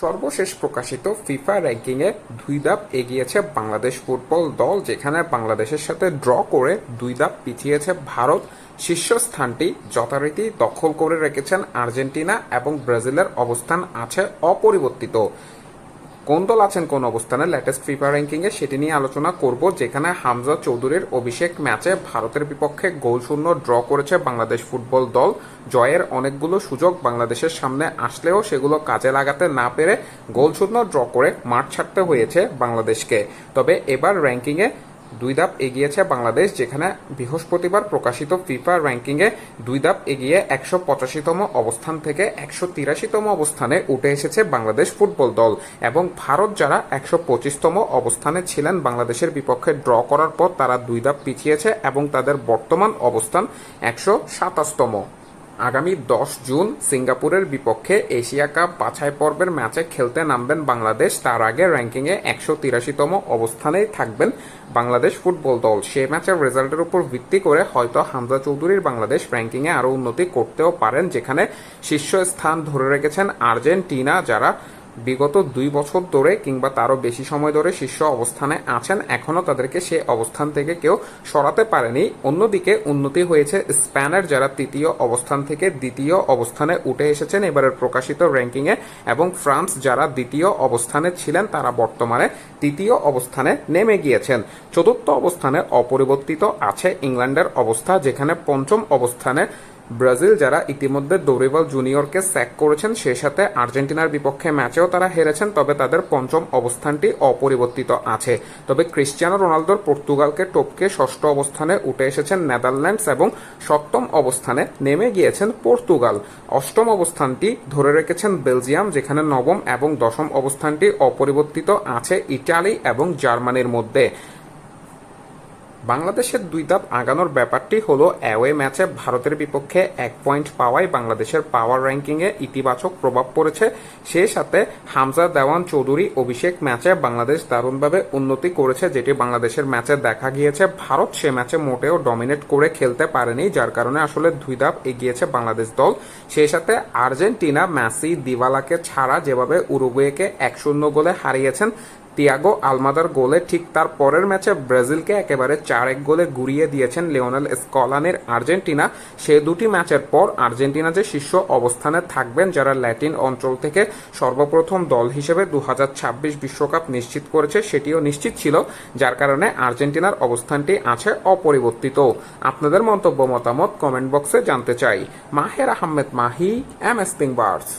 সর্বশেষ প্রকাশিত ফিফা র্যাঙ্কিংয়ে 2 ধাপ এগিয়েছে বাংলাদেশ ফুটবল দল, যেখানে বাংলাদেশের সাথে ড্র করে 2 ধাপ পিছিয়েছে ভারত। শীর্ষস্থানটি যথারীতি দখল করে রেখেছেন আর্জেন্টিনা এবং ব্রাজিলের অবস্থান আছে অপরিবর্তিত। কোন দল আছেন কোন অবস্থানে লেটেস্ট ফিফা র্যাঙ্কিংয়ে সেটি নিয়ে আলোচনা করব, যেখানে হামজা চৌধুরীর অভিষেক ম্যাচে ভারতের বিপক্ষে গোলশূন্য ড্র করেছে বাংলাদেশ ফুটবল দল। জয়ের অনেকগুলো সুযোগ বাংলাদেশের সামনে আসলেও সেগুলো কাজে লাগাতে না পেরে গোলশূন্য ড্র করে মাঠ ছাড়তে হয়েছে বাংলাদেশকে। তবে এবার র্যাঙ্কিংয়ে 2 ধাপ এগিয়েছে বাংলাদেশ, যেখানে বৃহস্পতিবার প্রকাশিত ফিফা র্যাঙ্কিংয়ে 2 ধাপ এগিয়ে 185তম অবস্থান থেকে 183তম অবস্থানে উঠে এসেছে বাংলাদেশ ফুটবল দল। এবং ভারত যারা 125তম অবস্থানে ছিলেন বাংলাদেশের বিপক্ষে ড্র করার পর, তারা 2 ধাপ পিছিয়েছে এবং তাদের বর্তমান অবস্থান 127তম। আগামী 10 জুন সিঙ্গাপুরের বিপক্ষে এশিয়া কাপ বাছাই পর্বের ম্যাচে খেলতে নামবেন বাংলাদেশ। তার আগে র্যাঙ্কিংয়ে 183তম অবস্থানেই থাকবেন বাংলাদেশ ফুটবল দল। সে ম্যাচের রেজাল্টের উপর ভিত্তি করে হয়তো হামজা চৌধুরীর বাংলাদেশ র্যাঙ্কিংয়ে আরও উন্নতি করতেও পারেন, যেখানে শীর্ষস্থান ধরে রেখেছেন আর্জেন্টিনা, যারা বিগত 2 বছর ধরে কিংবা তারও বেশি সময় ধরে শীর্ষ অবস্থানে আছেন। এখনও তাদেরকে সে অবস্থান থেকে কেউ সরাতে পারেনি। অন্যদিকে উন্নতি হয়েছে স্পেনের, যারা 3য় অবস্থান থেকে 2য় অবস্থানে উঠে এসেছেন এবারের প্রকাশিত র্যাঙ্কিংয়ে, এবং ফ্রান্স যারা 2য় অবস্থানে ছিলেন তারা বর্তমানে 3য় অবস্থানে নেমে গিয়েছেন। 4র্থ অবস্থানে অপরিবর্তিত আছে ইংল্যান্ডের অবস্থা, যেখানে 5ম অবস্থানে ব্রাজিল, যারা ইতিমধ্যে দৌরিবাল জুনিয়রকে স্যাক করেছেন, সে সাথে আর্জেন্টিনার বিপক্ষে ম্যাচেও তারা হেরেছেন, তবে তাদের 5ম অবস্থানটি অপরিবর্তিত আছে। তবে ক্রিস্টিয়ানো রোনালদোর পর্তুগালকে টপকে 6ষ্ঠ অবস্থানে উঠে এসেছেন নেদারল্যান্ডস এবং 7ম অবস্থানে নেমে গিয়েছেন পর্তুগাল। 8ম অবস্থানটি ধরে রেখেছেন বেলজিয়াম, যেখানে 9ম এবং 10ম অবস্থানটি অপরিবর্তিত আছে ইটালি এবং জার্মানির মধ্যে। বাংলাদেশের 2 ধাপ আগানোর ব্যাপারটি হলো অ্যাওয়ে ম্যাচে ভারতের বিপক্ষে 1 পয়েন্ট পাওয়ায় বাংলাদেশের পাওয়ার র্যাঙ্কিংয়ে ইতিবাচক প্রভাব পড়েছে। সেই সাথে হামজা দেওয়ান চৌধুরী অভিষেক ম্যাচে বাংলাদেশ দারুণভাবে উন্নতি করেছে, যেটি বাংলাদেশের ম্যাচে দেখা গিয়েছে। ভারত সে ম্যাচে মোটেও ডমিনেট করে খেলতে পারেনি, যার কারণে আসলে 2 ধাপ এগিয়েছে বাংলাদেশ দল। সেই সাথে আর্জেন্টিনা মেসি দিবালাকে ছাড়া যেভাবে উরুগুয়েকে 1-0 গোলে হারিয়েছেন, তিয়াগো আলমাদার গোলে ঠিক তার পরের ম্যাচে ব্রাজিলকে একেবারে 4-1 গোলে গুড়িয়ে দিয়েছেন লিওনেল স্কলানির আর্জেন্টিনা। সে দুটি ম্যাচের পর আর্জেন্টিনা যে শীর্ষ অবস্থানে থাকবেন, যারা ল্যাটিন অঞ্চল থেকে সর্বপ্রথম দল হিসেবে 2026 বিশ্বকাপ নিশ্চিত করেছে, সেটিও নিশ্চিত ছিল, যার কারণে আর্জেন্টিনার অবস্থানটি আছে অপরিবর্তিত। আপনাদের মন্তব্য মতামত কমেন্ট বক্সে জানতে চাই। মাহের আহমেদ মাহি, MS কিংবার্স।